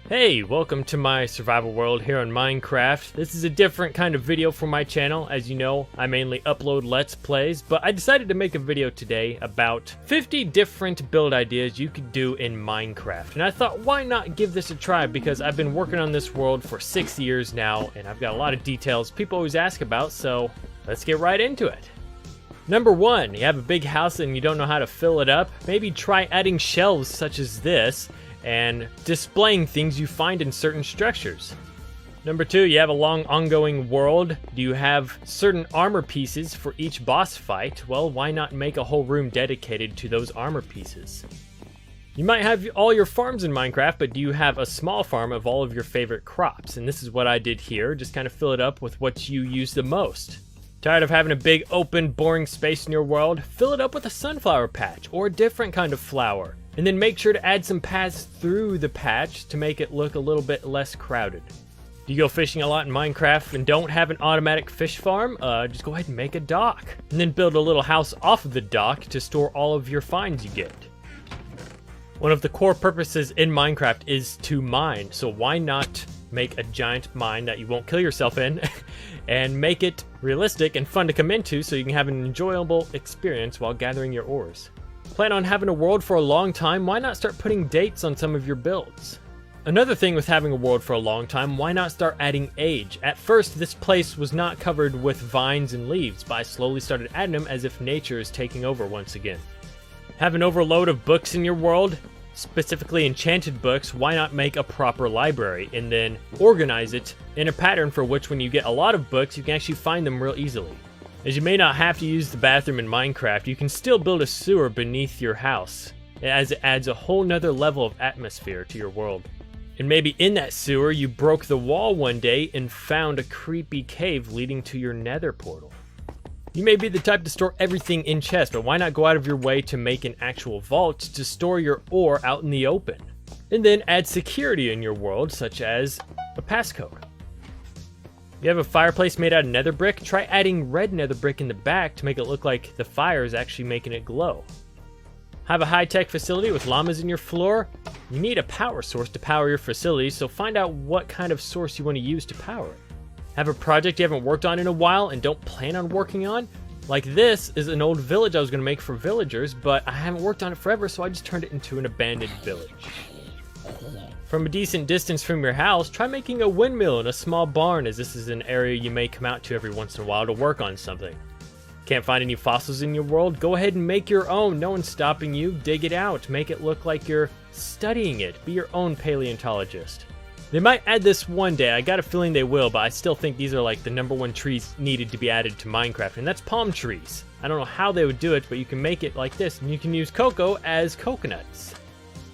Hey, welcome to my survival world here on Minecraft. This is a different kind of video for my channel. As you know, I mainly upload Let's Plays, but I decided to make a video today about 50 different build ideas you could do in Minecraft. And I thought, why not give this a try? Because I've been working on this world for 6 years now, and I've got a lot of details people always ask about, so let's get right into it. Number 1, you have a big house and you don't know how to fill it up. Maybe try adding shelves such as this, and displaying things you find in certain structures. Number 2, you have a long ongoing world. Do you have certain armor pieces for each boss fight? Well, why not make a whole room dedicated to those armor pieces? You might have all your farms in Minecraft, but do you have a small farm of all of your favorite crops? And this is what I did here, just kind of fill it up with what you use the most. Tired of having a big open boring space in your world? Fill it up with a sunflower patch or a different kind of flower. And then make sure to add some paths through the patch to make it look a little bit less crowded. Do you go fishing a lot in Minecraft and don't have an automatic fish farm? Just go ahead and make a dock. And then build a little house off of the dock to store all of your finds you get. One of the core purposes in Minecraft is to mine, so why not make a giant mine that you won't kill yourself in and make it realistic and fun to come into so you can have an enjoyable experience while gathering your ores. Plan on having a world for a long time, why not start putting dates on some of your builds? Another thing with having a world for a long time, why not start adding age? At first, this place was not covered with vines and leaves, but I slowly started adding them as if nature is taking over once again. Have an overload of books in your world, specifically enchanted books, why not make a proper library and then organize it in a pattern for which when you get a lot of books, you can actually find them real easily. As you may not have to use the bathroom in Minecraft, you can still build a sewer beneath your house, as it adds a whole nother level of atmosphere to your world. And maybe in that sewer, you broke the wall one day and found a creepy cave leading to your nether portal. You may be the type to store everything in chests, but why not go out of your way to make an actual vault to store your ore out in the open? And then add security in your world, such as a passcode. You have a fireplace made out of nether brick? Try adding red nether brick in the back to make it look like the fire is actually making it glow. Have a high-tech facility with llamas in your floor? You need a power source to power your facility, so find out what kind of source you want to use to power it. Have a project you haven't worked on in a while and don't plan on working on? Like this is an old village I was going to make for villagers, but I haven't worked on it forever, so I just turned it into an abandoned village. From a decent distance from your house, try making a windmill in a small barn, as this is an area you may come out to every once in a while to work on something. Can't find any fossils in your world? Go ahead and make your own. No one's stopping you. Dig it out. Make it look like you're studying it. Be your own paleontologist. They might add this one day. I got a feeling they will, but I still think these are like the #1 trees needed to be added to Minecraft, and that's palm trees. I don't know how they would do it, but you can make it like this, and you can use cocoa as coconuts.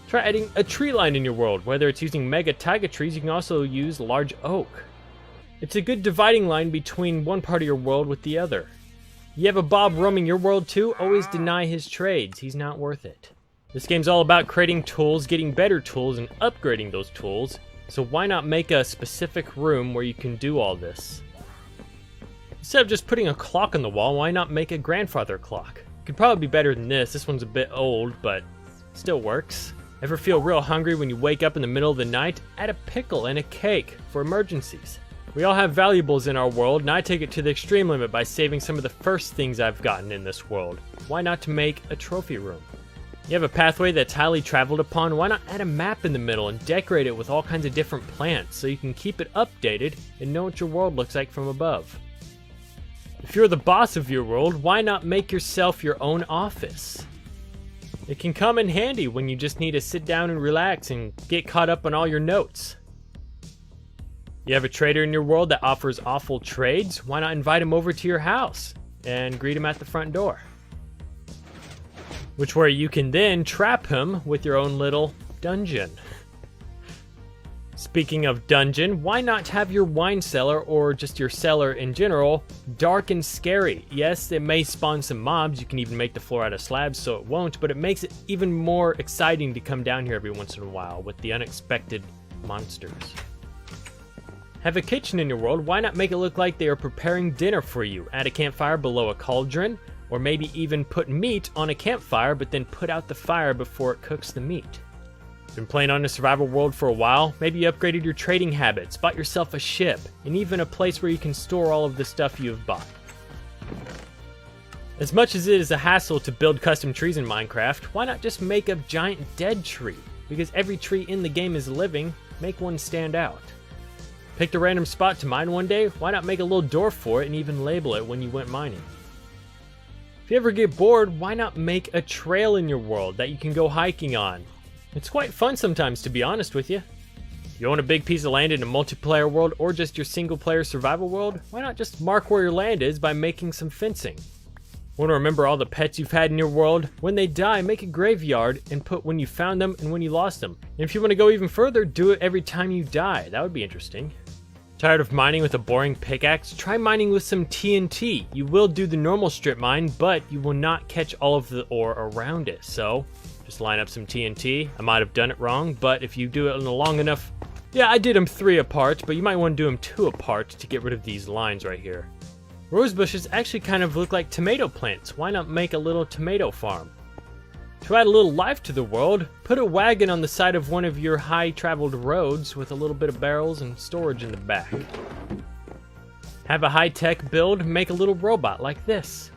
Try adding a tree line in your world. Whether it's using mega taiga trees, you can also use large oak. It's a good dividing line between one part of your world with the other. You have a Bob roaming your world too? Always deny his trades. He's not worth it. This game's all about creating tools, getting better tools, and upgrading those tools. So why not make a specific room where you can do all this? Instead of just putting a clock on the wall, why not make a grandfather clock? Could probably be better than this. This one's a bit old, but still works. Ever feel real hungry when you wake up in the middle of the night? Add a pickle and a cake for emergencies. We all have valuables in our world, and I take it to the extreme limit by saving some of the first things I've gotten in this world. Why not to make a trophy room? You have a pathway that's highly traveled upon? Why not add a map in the middle and decorate it with all kinds of different plants so you can keep it updated and know what your world looks like from above? If you're the boss of your world, why not make yourself your own office? It can come in handy when you just need to sit down and relax and get caught up on all your notes. You have a trader in your world that offers awful trades? Why not invite him over to your house and greet him at the front door? Which where you can then trap him with your own little dungeon. Speaking of dungeon, why not have your wine cellar, or just your cellar in general, dark and scary? Yes, it may spawn some mobs, you can even make the floor out of slabs so it won't, but it makes it even more exciting to come down here every once in a while with the unexpected monsters. Have a kitchen in your world? Why not make it look like they are preparing dinner for you? Add a campfire below a cauldron, or maybe even put meat on a campfire but then put out the fire before it cooks the meat. Been playing on the survival world for a while? Maybe you upgraded your trading habits, bought yourself a ship, and even a place where you can store all of the stuff you have bought. As much as it is a hassle to build custom trees in Minecraft, why not just make a giant dead tree? Because every tree in the game is living, make one stand out. Picked a random spot to mine one day, why not make a little door for it and even label it when you went mining? If you ever get bored, why not make a trail in your world that you can go hiking on? It's quite fun sometimes, to be honest with you. You own a big piece of land in a multiplayer world or just your single player survival world? Why not just mark where your land is by making some fencing? Want to remember all the pets you've had in your world? When they die, make a graveyard and put when you found them and when you lost them. And if you want to go even further, do it every time you die. That would be interesting. Tired of mining with a boring pickaxe? Try mining with some TNT. You will do the normal strip mine, but you will not catch all of the ore around it. So just line up some TNT. I might have done it wrong, but if you do it in a long enough... Yeah, I did them 3 apart, but you might want to do them 2 apart to get rid of these lines right here. Rose bushes actually kind of look like tomato plants. Why not make a little tomato farm? To add a little life to the world, put a wagon on the side of one of your high-traveled roads with a little bit of barrels and storage in the back. Have a high-tech build, make a little robot like this.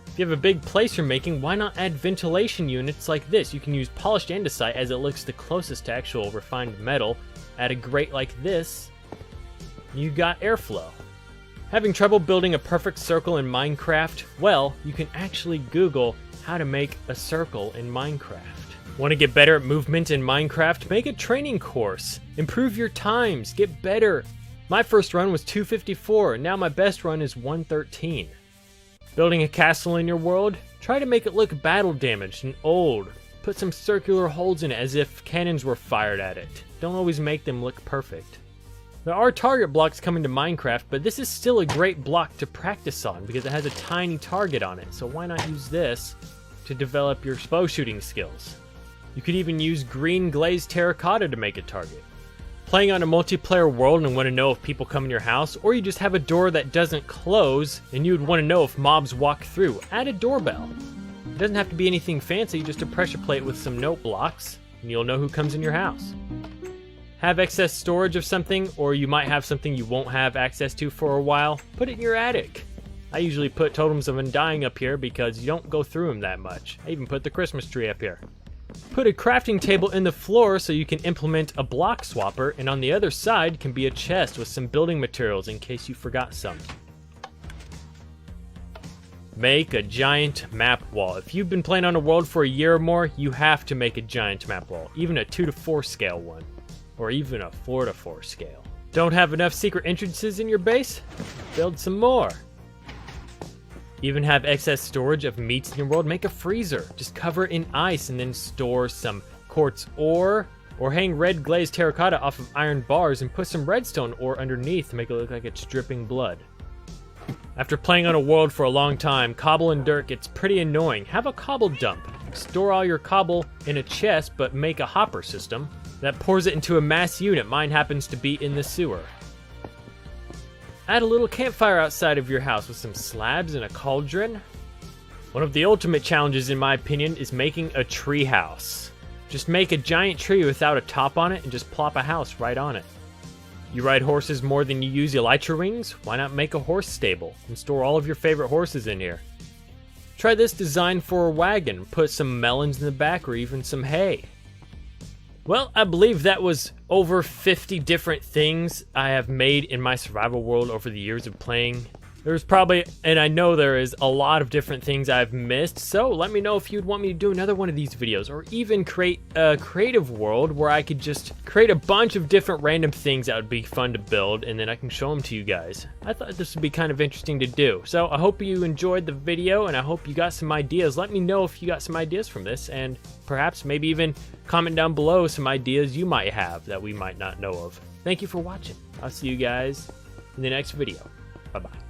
If you have a big place you're making, why not add ventilation units like this? You can use polished andesite as it looks the closest to actual refined metal. Add a grate like this, you got airflow. Having trouble building a perfect circle in Minecraft? Well, you can actually Google how to make a circle in Minecraft. Want to get better at movement in Minecraft? Make a training course. Improve your times, get better. My first run was 2:54, now my best run is 1:13. Building a castle in your world? Try to make it look battle damaged and old. Put some circular holes in it as if cannons were fired at it. Don't always make them look perfect. There are target blocks coming to Minecraft, but this is still a great block to practice on because it has a tiny target on it, so why not use this to develop your bow shooting skills? You could even use green glazed terracotta to make a target. Playing on a multiplayer world and want to know if people come in your house, or you just have a door that doesn't close and you would want to know if mobs walk through, add a doorbell. It doesn't have to be anything fancy, just a pressure plate with some note blocks, and you'll know who comes in your house. Have excess storage of something, or you might have something you won't have access to for a while, put it in your attic. I usually put totems of undying up here because you don't go through them that much. I even put the Christmas tree up here. Put a crafting table in the floor so you can implement a block swapper, and on the other side can be a chest with some building materials in case you forgot some. Make a giant map wall. If you've been playing on a world for a year or more, you have to make a giant map wall, even a 2:4 scale one, or even a 4:4 scale. Don't have enough secret entrances in your base? Build some more. Even have excess storage of meats in your world? Make a freezer. Just cover it in ice and then store some quartz ore, or hang red glazed terracotta off of iron bars and put some redstone ore underneath to make it look like it's dripping blood. After playing on a world for a long time, cobble and dirt gets pretty annoying. Have a cobble dump. Store all your cobble in a chest, but make a hopper system that pours it into a mass unit. Mine happens to be in the sewer. Add a little campfire outside of your house with some slabs and a cauldron. One of the ultimate challenges, in my opinion, is making a tree house. Just make a giant tree without a top on it and just plop a house right on it. You ride horses more than you use elytra rings? Why not make a horse stable and store all of your favorite horses in here? Try this design for a wagon. Put some melons in the back or even some hay. Well, I believe that was over 50 different things I have made in my survival world over the years of playing. There's probably, and I know there is, a lot of different things I've missed, so let me know if you'd want me to do another one of these videos, or even create a creative world where I could just create a bunch of different random things that would be fun to build, and then I can show them to you guys. I thought this would be kind of interesting to do, so I hope you enjoyed the video, and I hope you got some ideas. Let me know if you got some ideas from this, and perhaps maybe even comment down below some ideas you might have that we might not know of. Thank you for watching. I'll see you guys in the next video. Bye-bye.